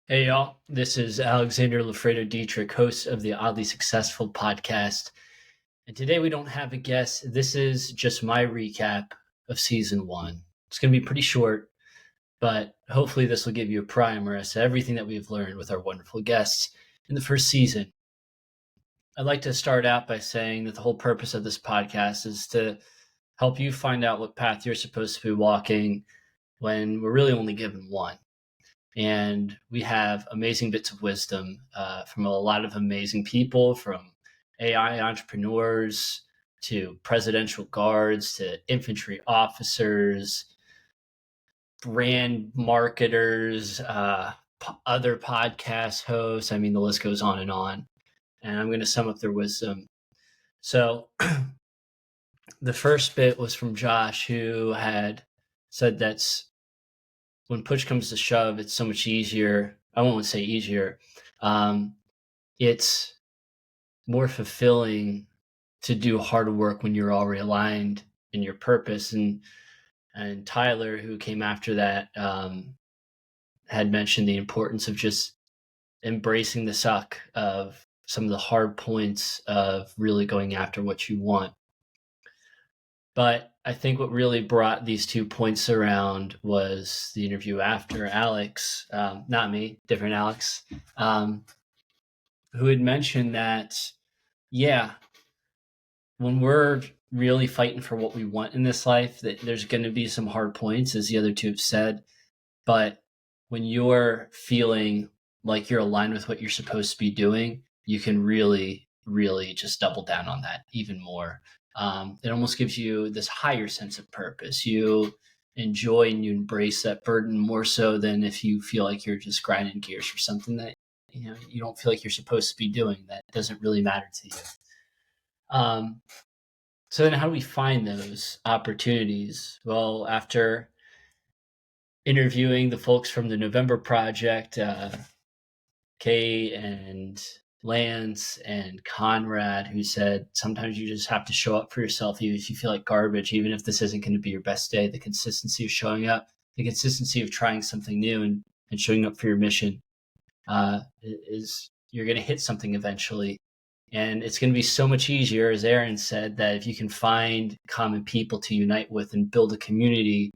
Hey y'all, this is Alexander Lafredo Dietrich, host of the Oddly Successful podcast. And today we don't have a guest. This is just my recap of season one. It's going to be pretty short, but hopefully this will give you a primer as to everything that we've learned with our wonderful guests in the first season. I'd like to start out by saying that the whole purpose of this podcast is to help you find out what path you're supposed to be walking when we're really only given one. And we have amazing bits of wisdom from a lot of amazing people, from AI entrepreneurs to presidential guards to infantry officers, brand marketers, other podcast hosts. I mean, the list goes on. And I'm going to sum up their wisdom. So the first bit was from Josh, who had said that's when push comes to shove, it's so much easier. I won't say easier. It's more fulfilling to do hard work when you're already aligned in your purpose. And Tyler, who came after that, had mentioned the importance of just embracing the suck of some of the hard points of really going after what you want. But I think what really brought these 2 points around was the interview after Alex, not me, different Alex, who had mentioned that, yeah, when we're really fighting for what we want in this life, that there's going to be some hard points, as the other two have said. But when you're feeling like you're aligned with what you're supposed to be doing, you can really, really just double down on that even more. It almost gives you this higher sense of purpose. You enjoy and you embrace that burden more so than if you feel like you're just grinding gears for something that you don't feel like you're supposed to be doing. That doesn't really matter to you. So then, how do we find those opportunities? Well, after interviewing the folks from the November Project, Kay and Lance and Conrad, who said sometimes you just have to show up for yourself, even if you feel like garbage, even if this isn't going to be your best day. The consistency of showing up, the consistency of trying something new and showing up for your mission is you're going to hit something eventually. And it's going to be so much easier, as Aaron said, that if you can find common people to unite with and build a community,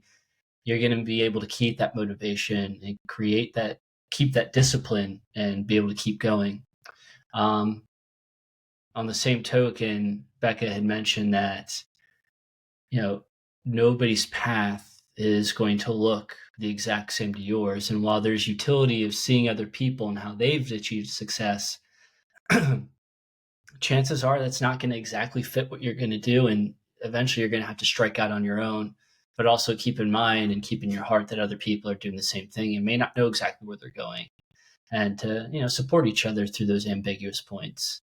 you're going to be able to keep that motivation and keep that discipline and be able to keep going. On the same token, Becca had mentioned that, nobody's path is going to look the exact same to yours. And while there's utility of seeing other people and how they've achieved success, chances are that's not going to exactly fit what you're going to do. And eventually you're going to have to strike out on your own, but also keep in mind and keep in your heart that other people are doing the same thing and may not know exactly where they're going, and to, support each other through those ambiguous points.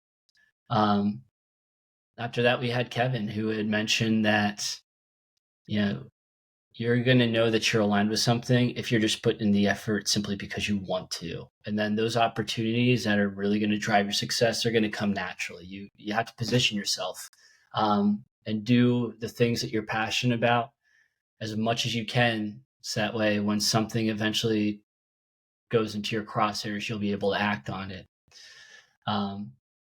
After that, we had Kevin, who had mentioned that, you're going to know that you're aligned with something if you're just putting in the effort simply because you want to. And then those opportunities that are really going to drive your success are going to come naturally. You have to position yourself and do the things that you're passionate about as much as you can. So that way, when something eventually goes into your crosshairs, you'll be able to act on it.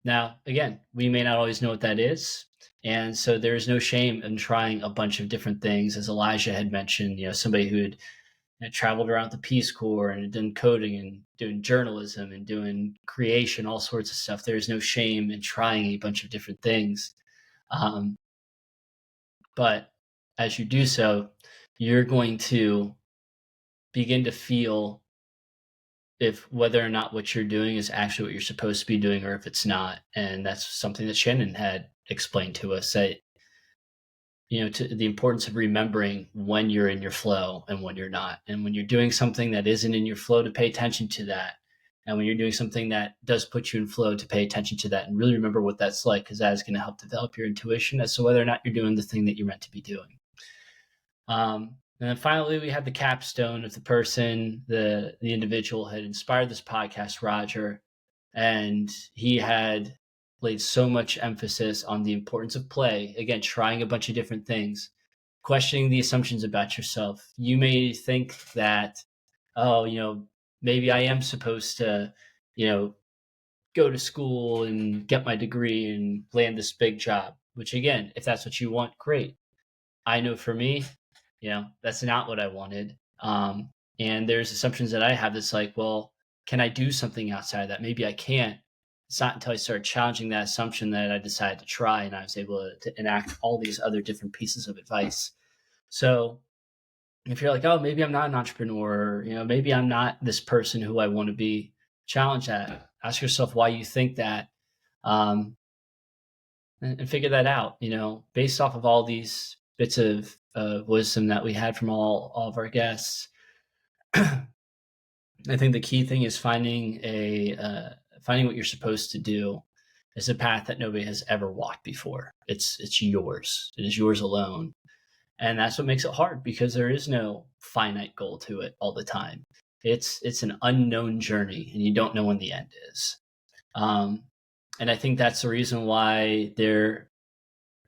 Now, again, we may not always know what that is. And so there's no shame in trying a bunch of different things. As Elijah had mentioned, somebody who had traveled around the Peace Corps and done coding and doing journalism and doing creation, all sorts of stuff. There's no shame in trying a bunch of different things. But as you do so, you're going to begin to feel if whether or not what you're doing is actually what you're supposed to be doing or if it's not. And that's something that Shannon had explained to us, that to the importance of remembering when you're in your flow and when you're not, and when you're doing something that isn't in your flow, to pay attention to that, and when you're doing something that does put you in flow, to pay attention to that and really remember what that's like, because that is going to help develop your intuition as to whether or not you're doing the thing that you're meant to be doing. And then finally, we had the capstone of the person, the individual had inspired this podcast, Roger, and he had laid so much emphasis on the importance of play. Again, trying a bunch of different things, questioning the assumptions about yourself. You may think that, maybe I am supposed to, you know, go to school and get my degree and land this big job, which again, if that's what you want, great. I know for me, that's not what I wanted. And there's assumptions that I have that's like, well, can I do something outside of that? Maybe I can't. It's not until I started challenging that assumption that I decided to try, and I was able to enact all these other different pieces of advice. So if you're like, oh, maybe I'm not an entrepreneur, maybe I'm not this person who I want to be, challenge that. Ask yourself why you think that, um, and figure that out. Based off of all these bits of wisdom that we had from all of our guests. I think the key thing is finding what you're supposed to do. It's a path that nobody has ever walked before. It's yours. It is yours alone. And that's what makes it hard, because there is no finite goal to it all the time. It's an unknown journey, and you don't know when the end is. And I think that's the reason why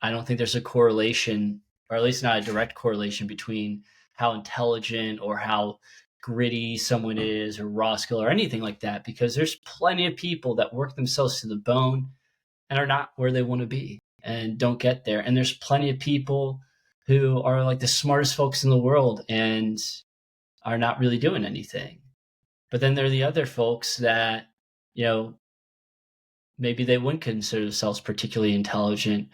I don't think there's a correlation, or at least not a direct correlation, between how intelligent or how gritty someone is, or raw skill, or anything like that, because there's plenty of people that work themselves to the bone and are not where they want to be and don't get there. And there's plenty of people who are like the smartest folks in the world and are not really doing anything. But then there are the other folks that, maybe they wouldn't consider themselves particularly intelligent,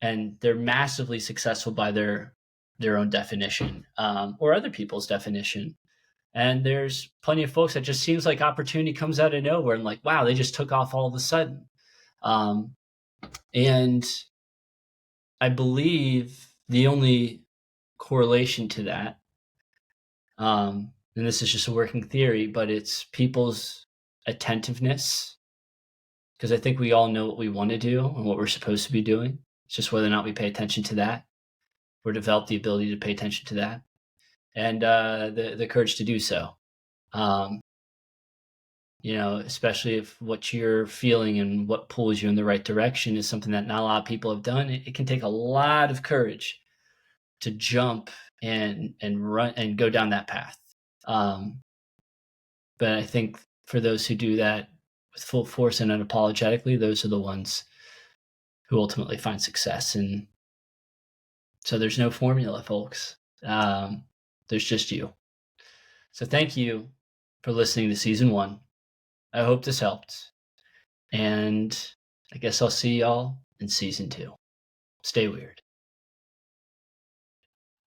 and they're massively successful by their own definition, or other people's definition. And there's plenty of folks that just seems like opportunity comes out of nowhere, and like, wow, they just took off all of a sudden. And I believe the only correlation to that, and this is just a working theory, but it's people's attentiveness. Because I think we all know what we want to do and what we're supposed to be doing. It's just whether or not we pay attention to that, or develop the ability to pay attention to that, and the courage to do so. Especially if what you're feeling and what pulls you in the right direction is something that not a lot of people have done. It can take a lot of courage to jump and run and go down that path. But I think for those who do that with full force and unapologetically, those are the ones who ultimately find success. And so there's no formula, folks. There's just you. So thank you for listening to season 1. I hope this helped. And I guess I'll see y'all in season 2. Stay weird.